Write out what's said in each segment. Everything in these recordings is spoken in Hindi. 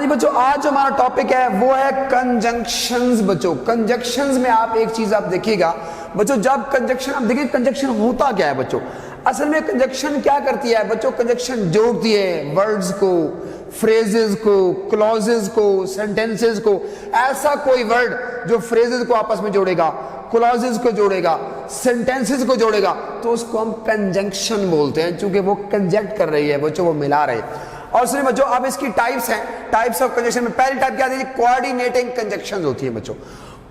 बच्चों, आज जो हमारा टॉपिक है वो है कंजंक्शंस। बच्चों कंजंक्शंस में आप एक चीज आप देखिएगा बच्चों, जब कंजंक्शन आप देखिए कंजंक्शन होता क्या है बच्चों। असल में कंजंक्शन क्या करती है बच्चों, कंजंक्शन जोड़ती है वर्ड्स को, फ्रेजेस को, क्लॉजेस को, सेंटेंसेस को। ऐसा कोई वर्ड जो फ्रेजेस को आपस में जोड़ेगा, क्लॉजेस को जोड़ेगा, सेंटेंसेस को जोड़ेगा, तो उसको हम कंजंक्शन बोलते हैं, क्योंकि वो कंजंक्ट कर रही है बच्चों, वो मिला रहे हैं। और सुनिए बच्चों, अब इसकी टाइप्स हैं, टाइप्स ऑफ कंजंक्शन में पहली टाइप क्या है, कोऑर्डिनेटिंग कंजंक्शंस होती है बच्चों।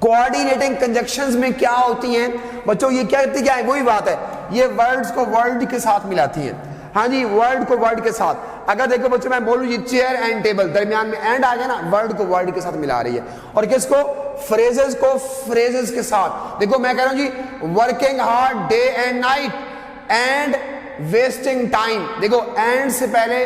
कोऑर्डिनेटिंग कंजंक्शंस में क्या होती हैं बच्चों, ये क्या करती है, वही बात है, ये वर्ड्स को वर्ड के साथ मिलाती है। हाँ जी, वर्ड को वर्ड के साथ। अगर देखो बच्चों मैं बोलूं ये चेयर एंड टेबल, दरमियान में एंड आ गया ना, वर्ड को वर्ड के साथ मिला रही है। और किसको, फ्रेजेस को फ्रेजेस के साथ। देखो मैं कह रहा हूं जी working hard day and night and wasting time. देखो एंड से पहले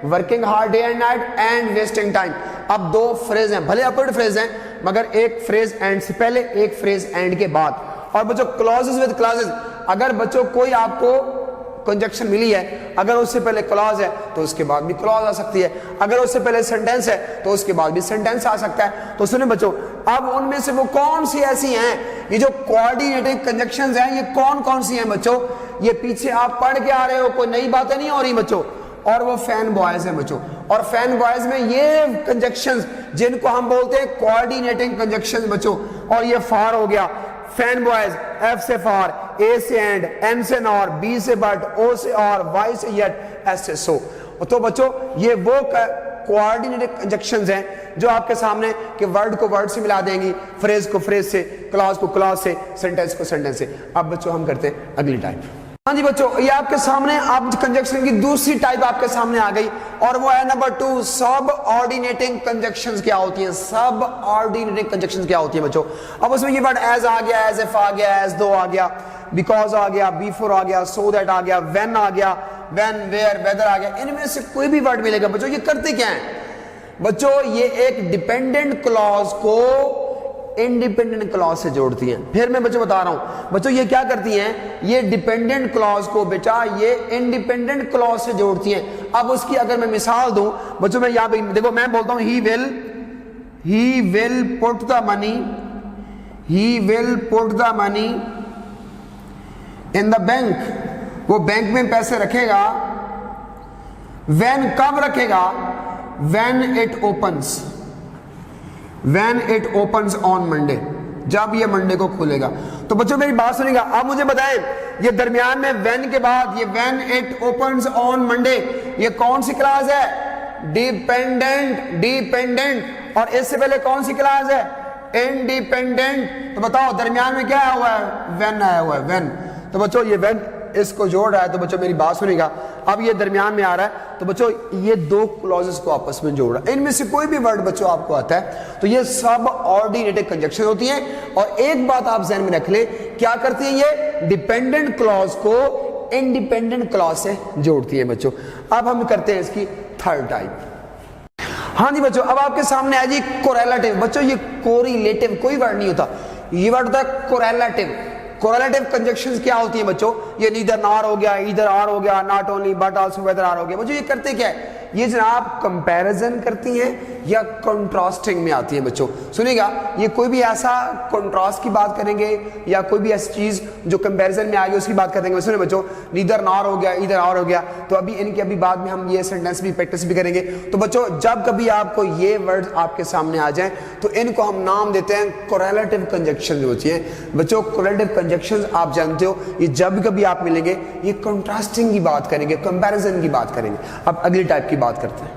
working hard day and night and wasting time. अब दो फ्रेज हैं, भले अपोजिट फ्रेज हैं, मगर एक फ्रेज एंड से पहले, एक फ्रेज एंड के बाद। और बच्चों क्लॉजेस विद क्लॉजेस, अगर बच्चों कोई आपको कंजंक्शन मिली है, अगर उससे पहले क्लॉज है तो उसके बाद भी क्लॉज आ सकती है, अगर उससे पहले सेंटेंस है तो उसके बाद भी सेंटेंस आ सकता है। तो सुनिए बच्चों, अब उनमें से वो कौन सी ऐसी हैं, ये जो कोऑर्डिनेटिंग कंजंक्शंस हैं, ये कौन कौन सी हैं बच्चों, ये पीछे आप पढ़ के आ रहे हो, कोई नई बातें नहीं हो रही बच्चों। और वो फैन बॉयज है बच्चों, और फैन बॉयज में ये कंजंक्शंस जिनको हम बोलते हैं कोऑर्डिनेटिंग कंजंक्शंस बच्चों। और ये फार हो गया, फैन बॉयज, एफ से फार, ए से एंड, एन से नॉर, बी से बट, ओ से और, वाई से येट, एस से सो। तो बच्चों ये वो कोऑर्डिनेटेड कंजंक्शंस हैं जो आपके सामने कि वर्ड को वर्ड से मिला देंगी, फ्रेज को फ्रेज से, क्लॉज को क्लॉज से, सेंटेंस को सेंटेंस से। अब बच्चों हम करते हैं अगली टाइप। हाँ जी बच्चों, ये आपके सामने अब कंजंक्शन की दूसरी टाइप आपके सामने आ गई, और वो है नंबर 2, सब ऑर्डिनेटिंग कंजंक्शंस क्या होती हैं। सब ऑर्डिनेटिंग कंजंक्शंस क्या होती है बच्चों। अब उसमें ये वर्ड एज आ गया, एज इफ आ गया, एज दो आ गया, बिकॉज आ गया, बिफोर आ गया, सो दैट आ गया, व्हेन आ गया, व्हेन, वेयर, वेदर आ गया। इनमें से कोई भी वर्ड मिलेगा बच्चों, ये करते क्या है बच्चों, ये एक डिपेंडेंट क्लॉज को इंडिपेंडेंट क्लॉज से जोड़ती हैं। फिर मैं बच्चों बता रहा हूं बच्चों, ये क्या करती हैं, ये डिपेंडेंट क्लॉज को बेटा ये इंडिपेंडेंट क्लॉज से जोड़ती हैं। अब उसकी अगर मैं मिसाल दूं बच्चों, मैं यहां पे देखो मैं बोलता हूं he will put the money, he will put the money in the bank, वो बैंक में पैसे रखेगा। व्हेन, कब रखेगा, when it opens, When it opens on Monday, जब ये मंडे को खुलेगा। तो बच्चों मेरी बात सुनिएगा, अब मुझे बताएं ये दरमियान में when के बाद ये when it opens on Monday, ये कौन सी क्लास है, डिपेंडेंट। और इससे पहले कौन सी क्लास है, इंडिपेंडेंट। तो बताओ दरमियान में क्या आया हुआ है, when आया हुआ है, when। तो बच्चों ये when इसको जोड़ रहा है, तो बच्चों मेरी बात सुनिएगा, अब ये दरमियान में आ रहा है, तो बच्चों ये दो क्लॉजेस को आपस में जोड़ रहा है। इनमें से कोई भी वर्ड बच्चों आपको आता है तो ये सब ऑर्डिनेटेड कंजंक्शन होती हैं। और एक बात आप ध्यान में रख ले, क्या करती है, ये डिपेंडेंट क्लॉज को इंडिपेंडेंट क्लॉज से जोड़ती है बच्चों। अब हम करते हैं इसकी थर्ड टाइप। हाँ जी बच्चों, अब आपके सामने है जी कोरिलेटिव। बच्चों ये कोरिलेटिव कोई वर्ड नहीं होता, ये वर्ड होता है कोरिलेटिव। कोरिलेटिव कंजंक्शंस क्या होती है बच्चों, ये नीदर नॉर हो गया, ईदर आर हो गया, not only but also whether or हो गया। बच्चों ये करते क्या है, ये जनाब कंपैरिजन करती हैं या कंट्रास्टिंग में आती है बच्चों। सुनिएगा, ये कोई भी ऐसा कंट्रास्ट की बात करेंगे या कोई भी ऐसी चीज जो कंपैरिजन में आएगी उसकी बात करेंगे। सुनिए बच्चों, नीदर नॉर हो गया, ईदर आर हो गया, तो अभी इनके अभी बाद में हम ये सेंटेंस भी प्रैक्टिस भी करेंगे। तो बच्चों जब कभी आपको ये वर्ड आपके सामने आ जाए तो इनको हम नाम देते हैं कोरिलेटिव कंजंक्शन होती है बच्चों। कोरिलेटिव कंजंक्शंस आप जानते हो, ये जब कभी आप मिलेंगे ये कंट्रास्टिंग की बात करेंगे, कंपैरिजन की बात करेंगे। अब अगली टाइप की बात करते हैं।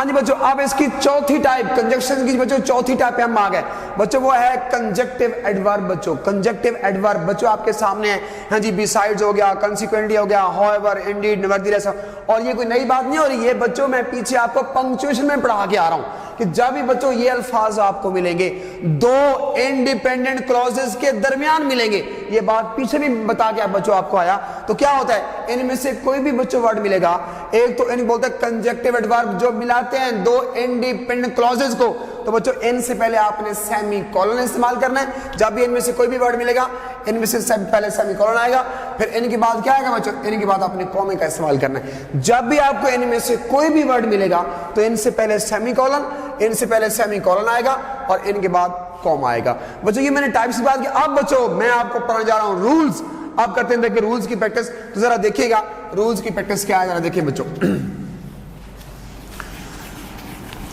हाँ जी बच्चों, अब इसकी चौथी टाइप कंजंक्शन की बच्चों चौथी टाइप पे हम आ गए बच्चों, वो है कंजक्टिव एडवर्ब बच्चों। कंजक्टिव एडवर्ब बच्चों आपके सामने है। हाँ जी, बिसाइड्स हो गया, कंसिक्वेंटली हो गया, हाउएवर, इंडीड, नेवरदलेस। और ये कोई नई बात नहीं हो रही है बच्चों, मैं पीछे आपको पंक्चुएशन में पढ़ा के आ रहा हूं कि जब भी बच्चों ये अल्फाज आपको मिलेंगे दो इंडिपेंडेंट क्लॉजेस के दरमियान मिलेंगे, ये बात पीछे भी बता के बच्चों आपको आया, तो क्या होता है, इनमें से कोई भी बच्चों वर्ड मिलेगा, एक तो इन बोलते हैं कंजक्टिव एडवर्ब जो मिलाते हैं दो इंडिपेंडेंट क्लॉजेस को। तो बच्चों इन से पहले आपने सेमी कॉलन इस्तेमाल करना है। जब भी इनमें से कोई भी वर्ड मिलेगा इनमें से सब पहले सेमीकोलन आएगा, फिर इनके बाद क्या आएगा बच्चों, इनके बाद आपने कॉमा का इस्तेमाल करना है। जब भी आपको इनमें से कोई भी वर्ड मिलेगा तो इनसे पहले सेमीकोलन, इनसे पहले सेमीकोलन आएगा और इनके बाद कॉमा आएगा। बच्चों ये मैंने टाइप्स की बात की। अब बच्चों मैं आपको पढ़ाने जा रहा हूं रूल्स। आप करते हैं देखिए रूल्स की प्रैक्टिस, तो जरा देखिएगा रूल्स की प्रैक्टिस क्या है, जरा देखिए बच्चों।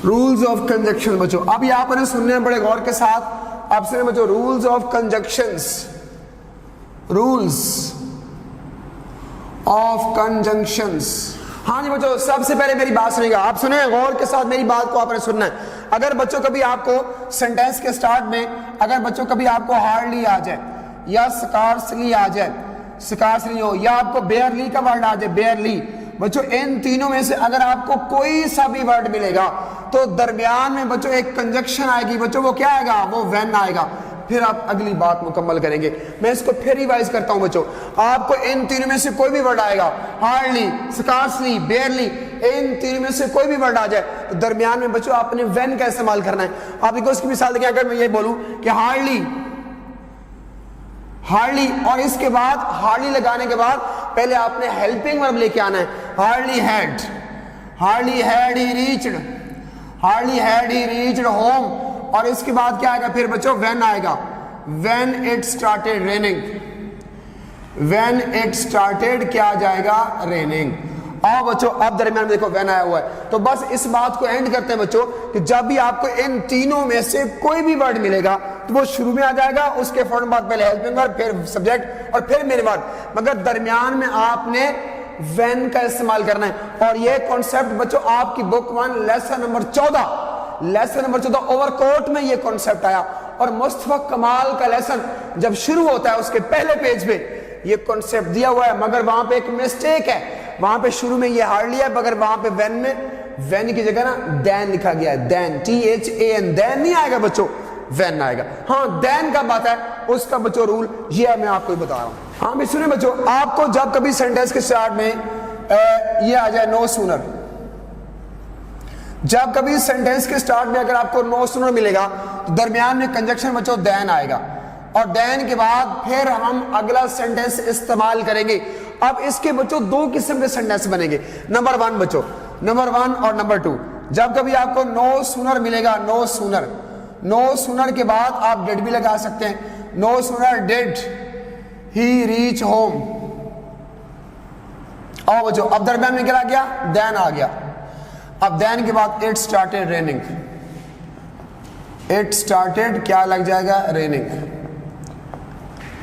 रूल्स ऑफ कंजक्शन बच्चों, अब यहां पर सुनने हैं बड़े गौर के साथ। आप सुने बच्चों rules of conjunctions, rules of conjunctions. हाँ जी बच्चों, सबसे पहले मेरी बात सुनिएगा, आप सुने गौर के साथ, मेरी बात को आपने सुनना है। अगर बच्चों कभी आपको सेंटेंस के स्टार्ट में अगर बच्चों कभी आपको हार्डली आ जाए या स्कार्सली आ जाए, स्कार्सली हो, या आपको बेयरली का वर्ड आ जाए, बेयरली, बच्चों इन तीनों में से अगर आपको कोई सा भी वर्ड मिलेगा तो दरमियान में बच्चों एक कंजक्शन आएगी। बच्चों वो क्या आएगा, वो व्हेन आएगा। फिर आप अगली बात मुकम्मल करेंगे। मैं इसको फिर रिवाइज करता हूं बच्चों, आपको इन तीनों में से कोई भी वर्ड आएगा, हार्डली, स्कार्सली, बेयरली, इन तीनों में से कोई भी वर्ड आ जाए तो दरमियान में बच्चों आपने व्हेन का इस्तेमाल करना है। आप देखो इसकी मिसाल देखिए, अगर मैं ये बोलूं कि हार्डली, हार्डली, और इसके बाद हार्डली लगाने के बाद पहले आपने हेल्पिंग वर्ब लेके आना है। Hardly had, hardly had he reached, hardly had he reached home, और इसके बाद क्या आएगा फिर बच्चों, व्हेन आएगा। When it started raining, when it started क्या आ जाएगा, रेनिंग। आओ बच्चों अब दरमियान में देखो व्हेन आया हुआ है, तो बस इस बात को एंड करते हैं बच्चों कि जब भी आपको इन तीनों में से कोई भी वर्ड मिलेगा तो वो शुरू में आ जाएगा, उसके फौरन बाद पहले हेल्पिंग वर्ब, फिर सब्जेक्ट और फिर मेन वर्ब, मगर दरमियान में आपने व्हेन का इस्तेमाल करना है। और ये कॉन्सेप्ट बच्चों आपकी बुक 1 लेसन नंबर 14 ओवरकोट में ये कॉन्सेप्ट आया। और मुस्तफा कमाल का लेसन जब शुरू होता है उसके पहले पेज पे ये कॉन्सेप्ट दिया हुआ है, मगर वहां पे एक मिस्टेक है, वहां पे शुरू में ये हार्डली है, मगर वहां पे व्हेन में व्हेन की जगह ना देन लिखा गया है, देन, THAN, देन नहीं आएगा बच्चों, व्हेन आएगा। हाँ देन का बात है, उसका बच्चों रूल ये है, मैं आपको बता रहा हूं। हाँ भी सुने बच्चों, आपको जब कभी सेंटेंस के स्टार्ट में ये आ जाए नो सूनर, जब कभी सेंटेंस के स्टार्ट में अगर आपको नो सूनर मिलेगा तो दरमियान में कंजक्शन बच्चों देन आएगा, और देन के बाद फिर हम अगला सेंटेंस इस्तेमाल करेंगे। अब इसके बच्चों दो किस्म के सेंटेंस बनेंगे। नंबर 1 बच्चों, नंबर 1 और नंबर 2, जब कभी आपको नो सूनर मिलेगा, नो सूनर, नो सूनर के बाद आप डिड भी लगा सकते हैं। No sooner did he reach home. आओ बच्चों अब दरमियान में क्या आ गया, देन आ गया। अब देन के बाद it started raining, it started क्या लग जाएगा, रेनिंग।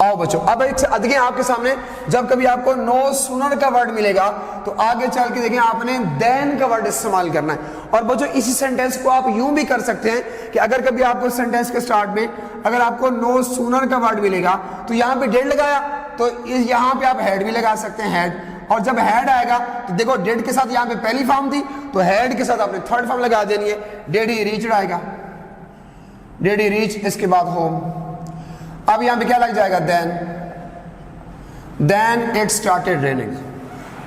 आओ बच्चों अब एक देखिए आपके सामने जब कभी आपको नो सूनर का वर्ड मिलेगा तो आगे चल के देखिए आपने देन का वर्ड इस्तेमाल करना है। और बच्चों इसी सेंटेंस को आप यूं भी कर सकते हैं कि अगर कभी आपको सेंटेंस के स्टार्ट में अगर आपको नो सूनर का वर्ड मिलेगा तो यहां पे डेड लगाया तो यहां पे आप हेड भी लगा सकते हैं, हेड। और जब हेड आएगा तो देखो डेड के साथ यहां पे पहली फॉर्म थी तो हेड के साथ आपने थर्ड फॉर्म लगा देनी है, डेड ही रीच्ड आएगा, डेड ही रीच, इसके बाद होम। अब यहां पे क्या लग जाएगा, देन इट स्टार्टेड रेनिंग।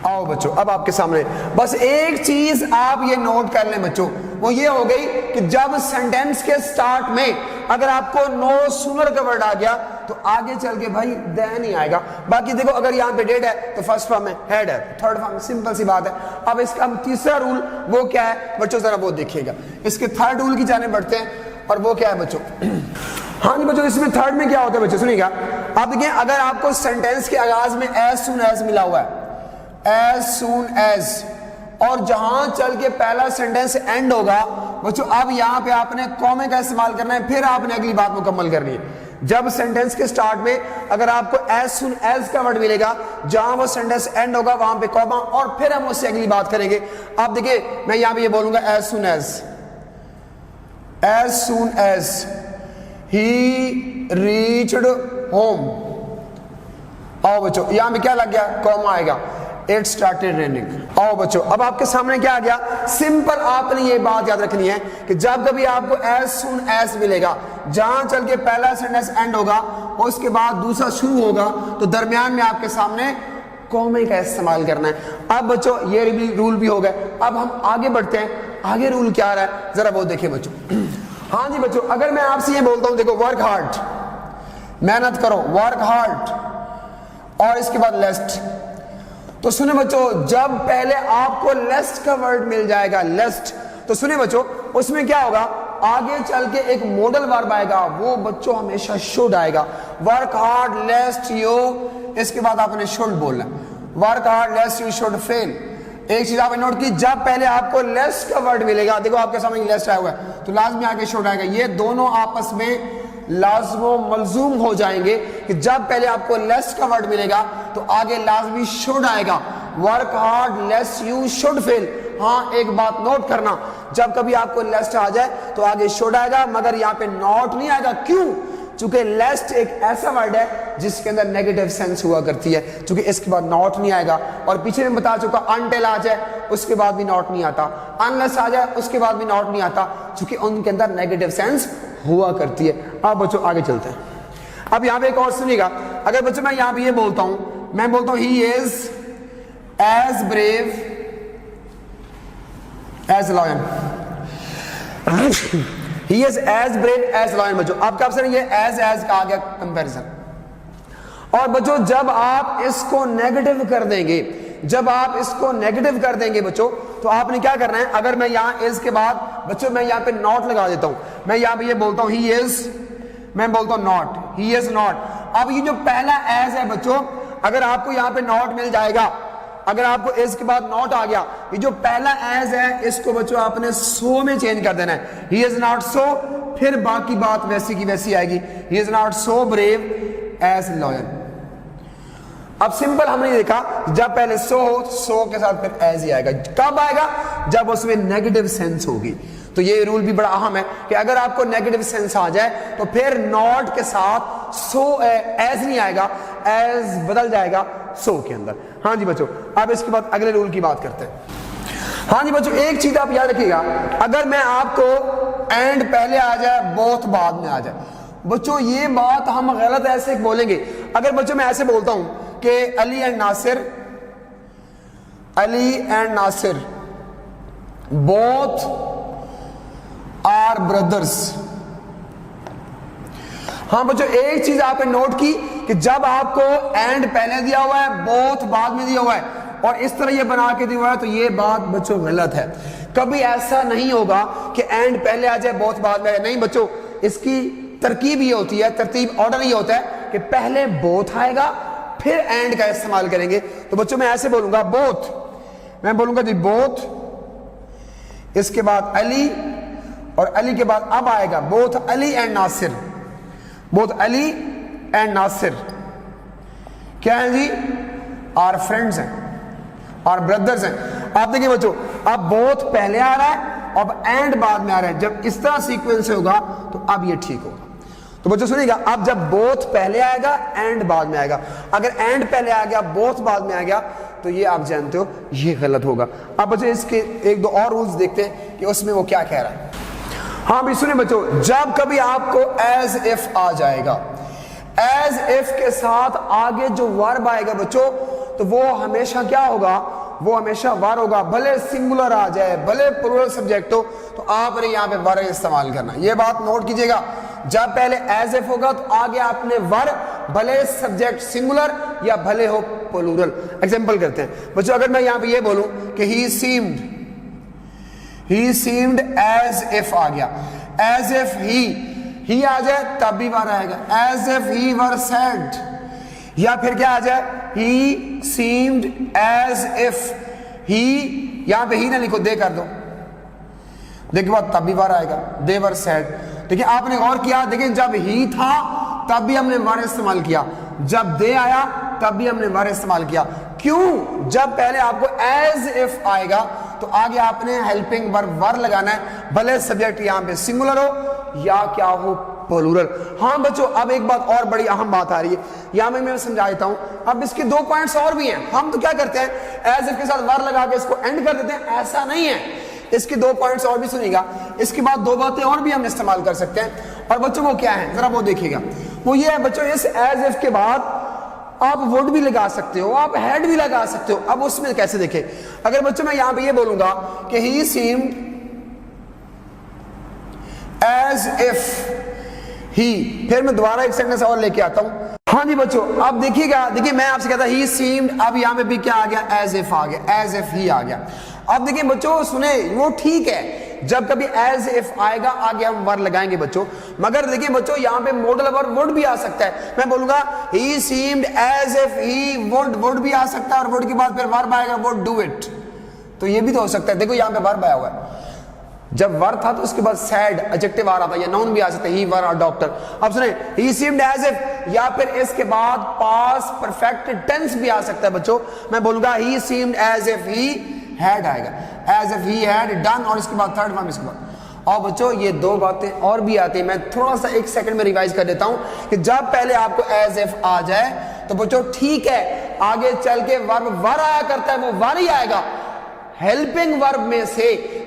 आओ बच्चों अब आपके सामने बस एक चीज आप ये नोट कर लें बच्चों, वो ये हो गई कि जब सेंटेंस के स्टार्ट में अगर आपको नो सूनर का वर्ड आ गया तो आगे चल के भाई देन ही आएगा। बाकी देखो अगर यहाँ पे डेड है तो फर्स्ट फॉर्म है, हेड है थर्ड फॉर्म, सिंपल सी बात है। अब इसका तीसरा रूल वो क्या है बच्चों, जरा वो देखिएगा। इसके थर्ड रूल की जाने बढ़ते हैं और वो क्या है बच्चों। हाँ जी बच्चों, इसमें थर्ड में क्या होता है बच्चों, सुनिएगा। आप देखिए अगर आपको सेंटेंस के आगाज में एज सून एज मिला हुआ है, एज सून एज, और जहां चल के पहला सेंटेंस एंड होगा बच्चों, अब यहां पे आपने कॉमे का इस्तेमाल करना है, फिर आपने अगली बात मुकम्मल करनी है। जब सेंटेंस के स्टार्ट में अगर आपको एज सून एज का वर्ड मिलेगा, जहां वो सेंटेंस एंड होगा वहां पे कॉमा, और फिर हम उससे अगली बात करेंगे। आप देखिए मैं यहां पे ये बोलूंगा as soon as, as soon as he reached home. आओ बच्चों यहां पे क्या लग गया, कॉमा आएगा, इट स्टार्टेड रेनिंग। आओ बच्चों अब आपके सामने क्या आ गया, सिंपल आपने ये बात याद रखनी है कि जब कभी आपको एज सून एज मिलेगा, जहां चल के पहला सेंटेंस एंड होगा उसके बाद दूसरा शुरू होगा, तो दरमियान में आपके सामने कॉमे का इस्तेमाल करना है। अब बच्चों ये रूल भी हो गए। अब हम आगे बढ़ते हैं, आगे रूल क्या आ रहा है जरा वो देखिए बच्चों। हाँ जी बच्चों, अगर मैं आपसे ये बोलता हूं देखो वर्क हार्ड, मेहनत करो, वर्क हार्ड, और इसके बाद लेस्ट। तो सुने बच्चों, जब पहले आपको लेस्ट का वर्ड मिल जाएगा, लेस्ट, तो सुने बच्चों उसमें क्या होगा, आगे चल के एक मॉडल वर्ब आएगा, वो बच्चों हमेशा शुड आएगा। वर्क हार्ड, लेस्ट यू, इसके बाद आपने शुड बोलना, work hard लेस्ट you should fail. एक चीज आपने नोट की, जब पहले आपको लेस्ट का वर्ड मिलेगा, देखो आपके सामने लेस्ट आया हुआ है, तो लाजमी आगे शुड आएगा। ये दोनों आपस में लाजमो मलजूम हो जाएंगे कि जब पहले आपको लेस्ट का वर्ड मिलेगा तो आगे लाजमी शुड आएगा। Work hard लेस्ट you should fail. हाँ, एक बात नोट करना, जब कभी आपको लेस्ट आ जाए तो आगे शुड आएगा, मगर यहाँ पे नॉट नहीं आएगा। क्यों? चूंकि लेस्ट एक ऐसा वर्ड है जिसके अंदर नेगेटिव सेंस हुआ करती है, चूंकि इसके बाद नॉट नहीं आएगा। और पीछे में बता चुका, अनटिल आ जाए उसके बाद भी नॉट नहीं आता, अनलेस आ जाए उसके बाद भी नॉट नहीं आता, चूंकि उनके अंदर नेगेटिव सेंस हुआ करती है। अब बच्चों आगे चलते हैं। अब यहाँ पे एक और सुनिएगा, अगर बच्चों मैं यहाँ पे ये बोलता हूं, मैं बोलता हूं he is as brave as lion, he is as brave as lion. बच्चों आपका ऑप्शन ये एज का आ गया कंपैरिजन। और बच्चों जब आप इसको नेगेटिव कर देंगे, जब आप इसको नेगेटिव कर देंगे बच्चों, तो आपने क्या करना है, अगर मैं यहां इज के बाद बच्चों मैं यहां पे नॉट लगा देता हूं, मैं यहां पे ये बोलता हूं ही इज, मैं बोलता हूं नॉट, ही इज नॉट। अब ये जो पहला एज है बच्चों, अगर आपको यहां पे नॉट मिल जाएगा, अगर आपको इज के बाद नॉट आ गया, ये जो पहला एज है इसको बच्चों आपने सो में चेंज कर देना है, ही इज नॉट सो, फिर बाकी बात वैसी की वैसी आएगी, he is not so brave as lion. अब सिंपल हमने देखा, जब पहले सो हो, सो के साथ फिर एज ही आएगा। कब आएगा? जब उसमें नेगेटिव सेंस होगी। तो ये रूल भी बड़ा अहम है कि अगर आपको नेगेटिव सेंस आ जाए तो फिर नॉट के साथ सो एज नहीं आएगा, एज बदल जाएगा सो के अंदर। हाँ जी बच्चों, अब इसके बाद अगले रूल की बात करते हैं। हाँ जी बच्चों, एक चीज आप याद रखिएगा, अगर मैं आपको एंड पहले आ जाए, बोथ बाद में आ जाए, बच्चों ये बात हम गलत ऐसे बोलेंगे। अगर बच्चों मैं ऐसे बोलता हूं कि Ali and Nasir, Ali and Nasir both are brothers. हाँ बच्चों, एक चीज आपने नोट की कि जब आपको एंड पहले दिया हुआ है, बोथ बाद में दिया हुआ है, और इस तरह ये बना के दिया हुआ है, तो ये बात बच्चों गलत है। कभी ऐसा नहीं होगा कि एंड पहले आ जाए, बोथ बाद में आए। नहीं बच्चों, इसकी तरकीब ये होती है, तरतीब ऑर्डर ये होता है कि पहले बोथ आएगा, फिर एंड का इस्तेमाल करेंगे। तो बच्चों मैं ऐसे बोलूंगा बोथ, मैं बोलूंगा जी बोथ, इसके बाद अली, और अली के बाद अब आएगा both Ali and Nasir, both Ali and Nasir क्या है जी? आर फ्रेंड्स हैं, आर ब्रदर्स हैं। आप देखिए बच्चों, अब बोथ पहले आ रहा है, अब एंड बाद में आ रहा है। जब इस तरह सीक्वेंस होगा तो अब ये ठीक होगा। तो बच्चों सुनिएगा, अब जब बोथ पहले आएगा, एंड बाद में आएगा। अगर एंड पहले आ गया, बोथ बाद में आ गया, तो ये आप जानते हो ये गलत होगा। अब बच्चों इसके एक दो और रूल्स देखते हैं कि उसमें वो क्या कह रहा है। हाँ भी सुनिए बच्चों, जब कभी आपको एज इफ आ जाएगा, एज इफ के साथ आगे जो वर्ब आएगा बच्चों, तो वो हमेशा क्या होगा? वो हमेशा वर होगा। भले सिंगुलर आ जाए, भले प्लूरल सब्जेक्ट हो, तो आपने यहाँ पे वर इस्तेमाल करना। ये बात नोट कीजिएगा, जब पहले एज इफ होगा तो आगे आपने वर, भले सब्जेक्ट सिंगुलर या भले हो प्लूरल। एग्जांपल करते हैं बच्चों, अगर मैं यहाँ पे ये बोलूं कि ही सीम्ड एज इफ आ गया, एज इफ ही आ जाए तब भी वर आएगा, as if he were said, या फिर क्या आ जाए he seemed as if he, यहां पे ही ना लिखो, दे कर दो, देखिए बात तब भी वर आएगा, दे वर सैड। देखिए आपने गौर किया, देखिए जब ही था तब भी हमने वर इस्तेमाल किया, जब दे आया तब भी हमने वर इस्तेमाल किया। क्यों? जब पहले आपको एज इफ आएगा तो आगे आपने हेल्पिंग वर्ब वर लगाना है, भले सब्जेक्ट यहां पे सिंगुलर हो या क्या हो प्लूरल। हाँ बच्चों, अब एक बात और बड़ी अहम बात आ रही है, यहां मैं समझा देता हूं। अब इसके दो पॉइंट्स और भी हैं। हम तो क्या करते हैं, एज इफ के साथ वर लगा के इसको एंड कर देते हैं, ऐसा नहीं है। इसके दो पॉइंट्स और भी सुनिएगा, इसके बाद दो बातें और भी हम इस्तेमाल कर सकते हैं। और बच्चों वो क्या है, जरा वो देखिएगा। वो ये है बच्चों, इस एज इफ के बाद आप वुड भी लगा सकते हो, आप हैड भी लगा सकते हो। अब उसमें कैसे देखें, अगर बच्चों मैं यहां पे ये बोलूंगा कि ही सीम्ड एज इफ ही। फिर मैं दोबारा एक सेंटेंस और लेके आता हूं। हाँ जी बच्चों, अब देखिएगा, देखिए मैं आपसे कहता ही सीम्ड, अब यहाँ पे भी क्या आ गया, एज इफ आ गया, एज इफ ही आ गया। अब देखिए बच्चों सुने, वो ठीक है, जब कभी एज इफ आएगा आगे हम वर्ड लगाएंगे बच्चों, मगर देखिए बच्चों यहाँ पे मॉडल वर्ब वुड भी आ सकता है। मैं बोलूंगा he seemed as if he would, would भी आ सकता है और वुड के बाद फिर वर्ब आएगा वुड डू इट, तो ये भी तो हो सकता है। देखो यहाँ पे वर्ब आया हुआ है, जब वर्ब था तो उसके बाद सैड एडजेक्टिव आ रहा था, या नाउन भी आ सकता है, ही वर और डॉक्टर। अब सुने, ही सीम्ड एज इफ, या फिर इसके बाद पास्ट परफेक्ट टेंस भी आ सकता है बच्चों। मैं बोलूंगा he seemed as if he had आएगा, as if he had done, और इसके बाद थर्ड फॉर्म इसके बाद। और बच्चों ये दो बातें और भी आती हैं, मैं थोड़ा सा एक सेकंड में रिवाइज कर देता हूं कि जब पहले आपको एज इफ आ जाए तो बच्चों ठीक है, आगे चल के वर्ब वर आया करता है, वो वर ही आएगा। हेल्पिंग वर्ब में से,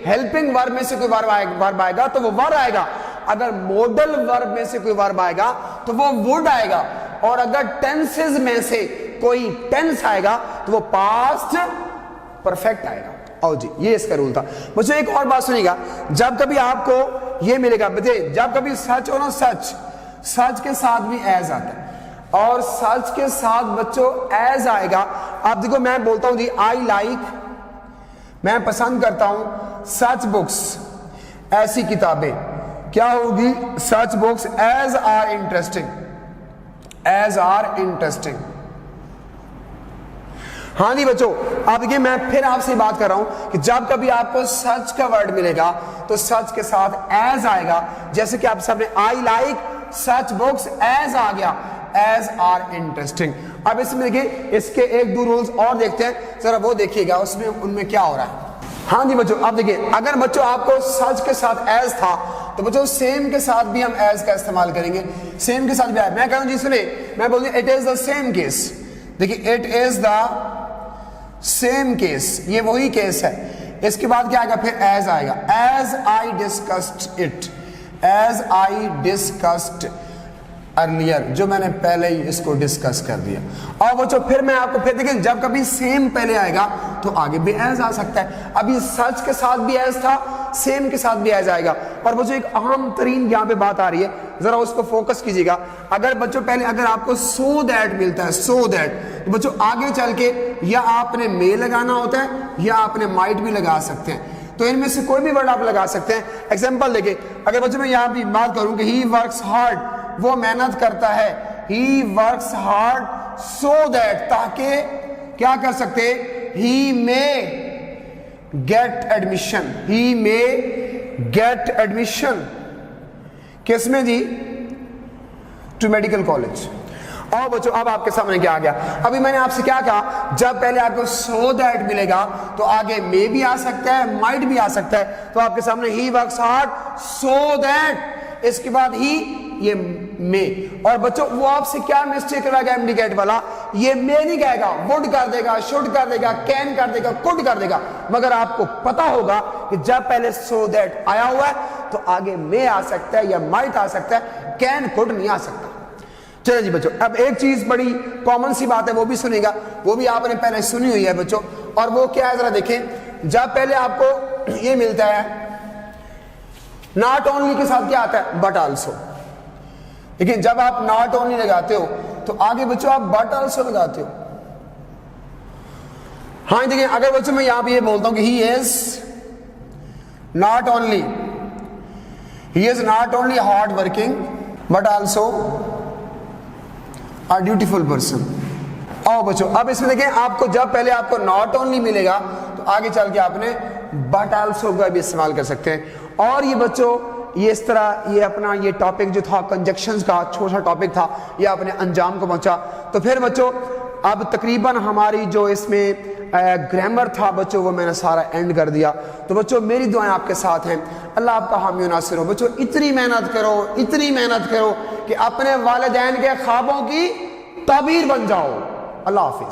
हेल्पिंग वर्ब में से कोई वर्ब आएगा तो वो वर आएगा। अगर मॉडल वर्ब में से कोई वर्ब आएगा तो वो वुड आएगा, और अगर टेंसेस में से कोई टेंस आएगा तो वो पास्ट परफेक्ट आएगा। और जी ये इसका रूल था बच्चों। एक और बात सुनिएगा, जब कभी आपको ये मिलेगा बच्चे, जब कभी सच हो ना, सच, सच के साथ भी एज आता है, और सच के साथ बच्चों एज आएगा। आप देखो मैं बोलता हूं जी आई लाइक, मैं पसंद करता हूं सच बुक्स, ऐसी किताबें, क्या होगी, such books as are interesting, as are interesting. हाँ जी बच्चों, अब देखिए मैं फिर आपसे बात कर रहा हूं कि जब कभी आपको सच का वर्ड मिलेगा तो सच के साथ एज आएगा। जैसे कि आप सबने I like such books, as आ गया, एज आर इंटरेस्टिंग। अब इसमें देखिए इसके एक दो रूल्स और देखते हैं, जरा वो देखिएगा उसमें उनमें क्या हो रहा है। हाँ जी बच्चों, अब देखिए अगर बच्चों आपको सच के साथ एज था तो बच्चों सेम के साथ भी हम एज का इस्तेमाल करेंगे। सेम के साथ भी मैं कहूँ जी सुने, मैं बोलूँ it is the same case. देखिए it is the same case, ये वही केस है। इसके बाद क्या आएगा, फिर एज आएगा, as I discussed it, as I discussed earlier, जो मैंने पहले ही इसको डिस्कस कर दिया। और बच्चों फिर मैं आपको फिर देखिए, जब कभी सेम पहले आएगा तो आगे भी एज आ सकता है। अभी सच के साथ भी एज था, सेम के साथ भी एज आएगा। और बच्चों एक अहम तरीन यहाँ पे बात आ रही है, जरा उसको फोकस कीजिएगा। अगर बच्चों पहले अगर आपको सो दैट मिलता है, सो दैट, तो बच्चों आगे चल के या आपने मे लगाना होता है या आपने माइट भी लगा सकते हैं। तो इनमें से कोई भी वर्ड आप लगा सकते हैं। एग्जाम्पल देखिए, अगर बच्चों मैं यहाँ भी बात करूं कि ही वर्क्स हार्ड, वो मेहनत करता है, he works hard so that, ताकि क्या कर सकते, ही मे गेट एडमिशन, ही मे गेट एडमिशन किसमें जी, टू मेडिकल कॉलेज। और बच्चों अब आपके सामने क्या आ गया, अभी मैंने आपसे क्या कहा, जब पहले आपको सो दैट मिलेगा तो आगे मे भी आ सकता है, माइट भी आ सकता है। तो आपके सामने he works hard so that, इसके बाद ही ये मे। और बच्चों वो आपसे क्या मिस्टेक करेगा इंडिकेट वाला, ये मे नहीं कहेगा, वुड कर देगा, शुड कर देगा, कैन कर देगा, कुड कर देगा। मगर आपको पता होगा कि जब पहले सो दैट आया हुआ है तो आगे मे आ सकता है या माइट आ सकता है, कैन कुड नहीं आ सकता। चलिए जी बच्चों, अब एक चीज बड़ी कॉमन सी बात है, वो भी सुनेगा, वो भी आपने पहले सुनी हुई है बच्चों, और वो क्या है जरा देखें। जब पहले आपको ये मिलता है नॉट ओनली के साथ क्या आता है, बट आल्सो। लेकिन जब आप नॉट ओनली लगाते हो तो आगे बच्चों आप बट आल्सो लगाते हो। हाँ देखिए, अगर बच्चों मैं यहां पे ये बोलता हूं कि ही is not only, he is not only hard working but also a dutiful person. और बच्चों अब इसमें देखें, आपको जब पहले आपको नॉट ओनली मिलेगा तो आगे चल के आपने बट आल्सो का भी इस्तेमाल कर सकते हैं। और ये बच्चों ये इस तरह ये अपना ये टॉपिक जो था कंजक्शंस का, छोटा टॉपिक था, ये अपने अंजाम को पहुंचा। तो फिर बच्चों अब तकरीबन हमारी जो इसमें ग्रामर था बच्चों, वो मैंने सारा एंड कर दिया। तो बच्चों मेरी दुआएं आपके साथ हैं, अल्लाह आपका हामी नासिर हो। बच्चों इतनी मेहनत करो, इतनी मेहनत करो कि अपने वालिदैन के ख्वाबों की ताबीर बन जाओ। अल्लाह हाफिज।